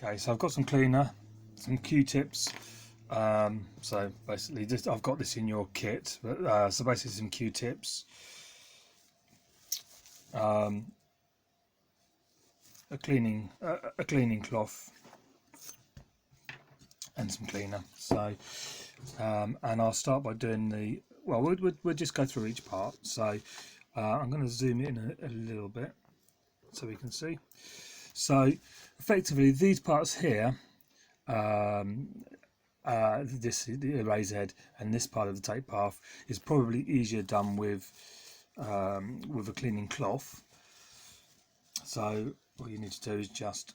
Okay, so I've got some cleaner, some Q-tips. So basically, I've got this in your kit. But, so basically, some Q-tips, um, a cleaning cloth, and some cleaner. So, and I'll start by doing the. Well, we'll just go through each part. So, I'm going to zoom in a little bit so we can see. So, effectively, these parts here. The eraser head and this part of the tape path is probably easier done with a cleaning cloth. So what you need to do is just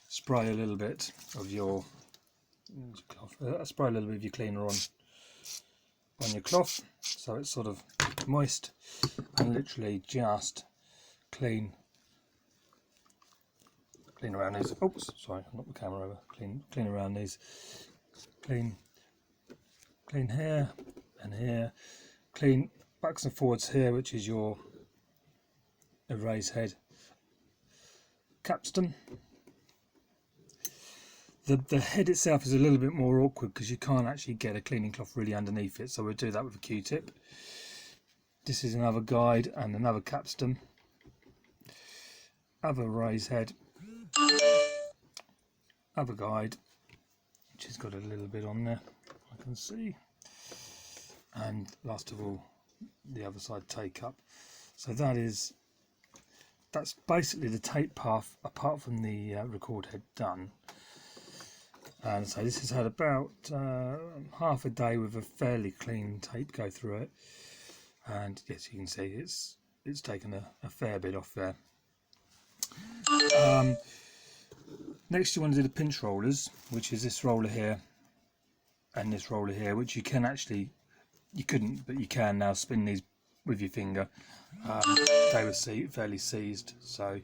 spray a little bit of your spray a little bit of your cleaner on your cloth, so it's sort of moist, and literally just clean around these. Oops, sorry, knocked the camera over. Clean around these. Clean here and here. Clean backs and forwards here, which is your erase head capstan. The head itself is a little bit more awkward because you can't actually get a cleaning cloth really underneath it, so we'll do that with a Q-tip. This is another guide and another capstan. Other raise head. Other guide, which has got a little bit on there, I can see. And last of all, the other side take up. So that's basically the tape path apart from the record head done. And so this has had about half a day with a fairly clean tape go through it, and yes, you can see it's taken a fair bit off there. Next, you want to do the pinch rollers, which is this roller here and this roller here, which you couldn't, but you can now spin these with your finger. They were fairly seized, so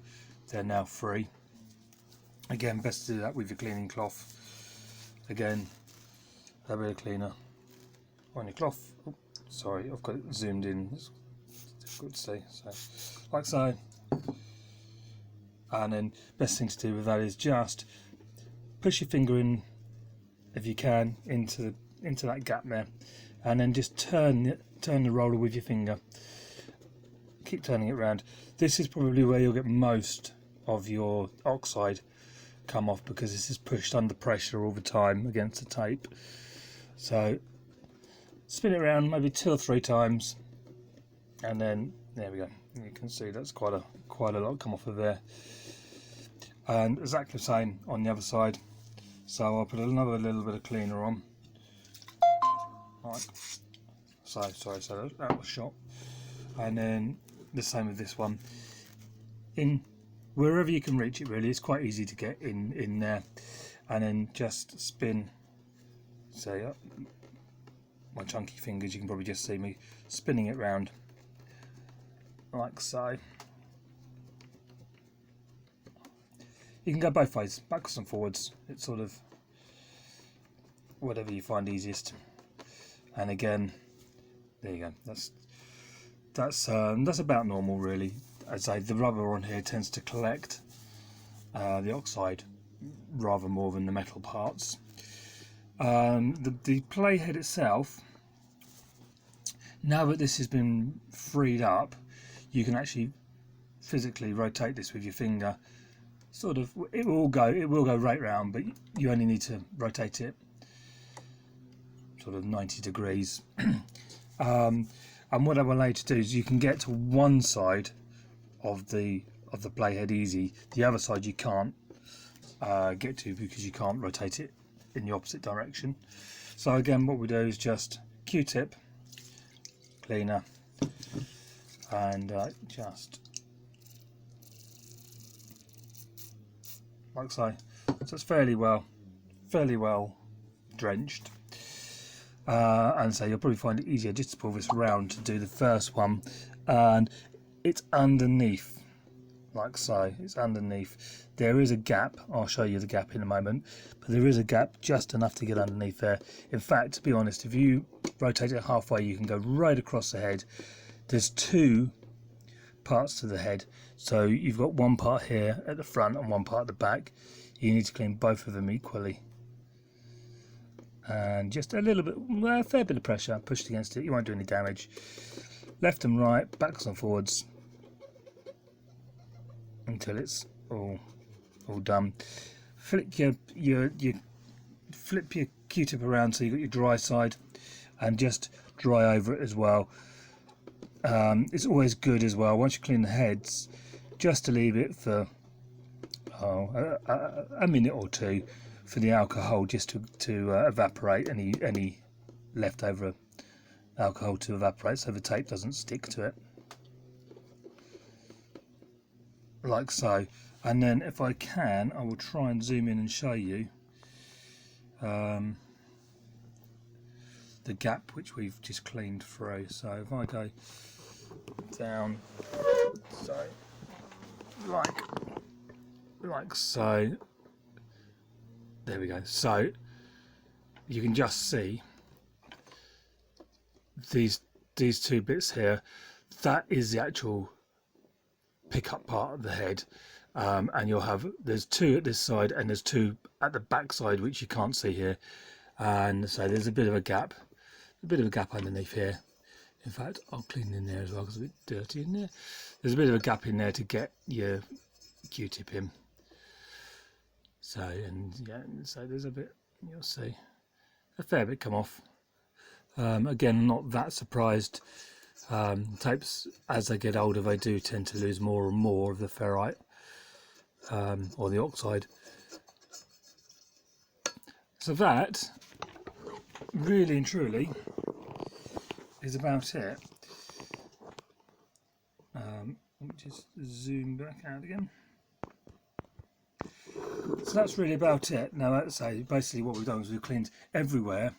they're now free. Again, best to do that with your cleaning cloth. Again, a bit of cleaner on your cloth. Oh, sorry, I've got it zoomed in. It's difficult to see. So, like so. And then best thing to do with that is just push your finger in, if you can, into that gap there, and then just turn the roller with your finger. Keep turning it around. This is probably where you'll get most of your oxide come off, because this is pushed under pressure all the time against the tape. So spin it around maybe 2 or 3 times, and then there we go. You can see that's quite a lot come off of there. And exactly the same on the other side. So I'll put another little bit of cleaner on. Right. So that was shot. And then the same with this one. In wherever you can reach it, really, it's quite easy to get in there. And then just spin. Say my chunky fingers, you can probably just see me spinning it round like so. You can go both ways, backwards and forwards. It's sort of whatever you find easiest. And again, there you go. That's about normal, really. As I say, the rubber on here tends to collect the oxide rather more than the metal parts. The playhead itself, now that this has been freed up, you can actually physically rotate this with your finger. Sort of, it will go right round, but you only need to rotate it sort of 90 degrees. And what I will allow you to do is you can get to one side of the playhead easy. The other side you can't get to because you can't rotate it in the opposite direction. So again, what we do is just Q-tip, cleaner, and just like so. So it's fairly well drenched, and so you'll probably find it easier just to pull this round to do the first one, and it's underneath like so. It's underneath. There is a gap. I'll show you the gap in a moment, but there is a gap just enough to get underneath there. In fact, to be honest, if you rotate it halfway, you can go right across the head. There's 2 parts to the head, so you've got one part here at the front and one part at the back. you need to clean both of them equally. And just a little bit, well, a fair bit of pressure pushed against it, you won't do any damage. Left and right, backs and forwards, until it's all done. Flip your Q-tip around so you've got your dry side, and just dry over it as well. It's always good as well, once you clean the heads, just to leave it for a minute or two for the alcohol just to evaporate, any leftover alcohol to evaporate, so the tape doesn't stick to it, like so. And then if I can, I will try and zoom in and show you the gap which we've just cleaned through. So if I go down, so like so, there we go. So you can just see these two bits here. That is the actual pickup part of the head, and you'll have, there's two at this side and there's two at the back side which you can't see here, and so there's a bit of a gap underneath here. In fact, I'll clean in there as well because it's a bit dirty in there. There's a bit of a gap in there to get your Q-tip in. So, and yeah, so there's a bit, you'll see a fair bit come off. Again, not that surprised. Tapes, as they get older, they do tend to lose more and more of the ferrite, or the oxide. So that, really and truly, is about it. Let me just zoom back out again. So that's really about it. Now, let's say basically what we've done is we've cleaned everywhere.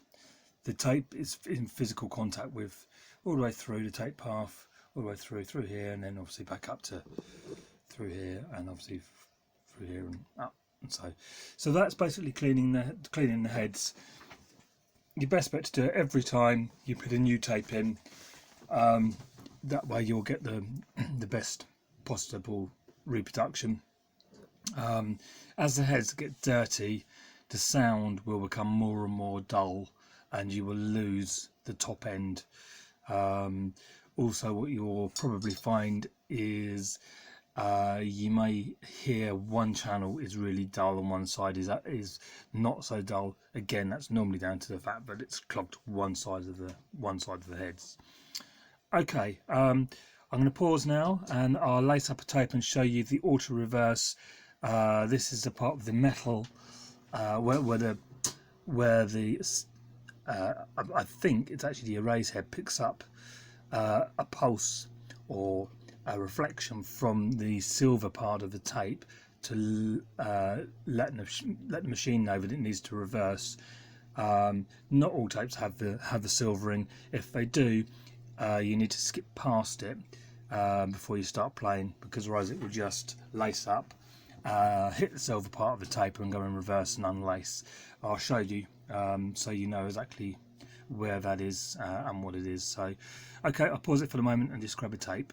The tape is in physical contact with, all the way through the tape path, all the way through here, and then obviously back up to through here, and obviously through here and up, and so that's basically cleaning the heads. Your best bet to do it every time you put a new tape in. That way you'll get the best possible reproduction. As the heads get dirty, the sound will become more and more dull, and you will lose the top end. Also, what you'll probably find is you may hear one channel is really dull and one side is not so dull. Again, that's normally down to the fact that it's clogged one side of the heads. Okay, I'm going to pause now and I'll lace up a tape and show you the auto reverse. This is the part of the metal where the I think it's actually the erase head picks up a pulse or a reflection from the silver part of the tape to let the machine know that it needs to reverse. Not all tapes have the silvering. If they do, you need to skip past it before you start playing, because otherwise it will just lace up, hit the silver part of the tape and go in reverse and unlace. I'll show you so you know exactly where that is and what it is. So okay, I'll pause it for the moment and just grab a tape.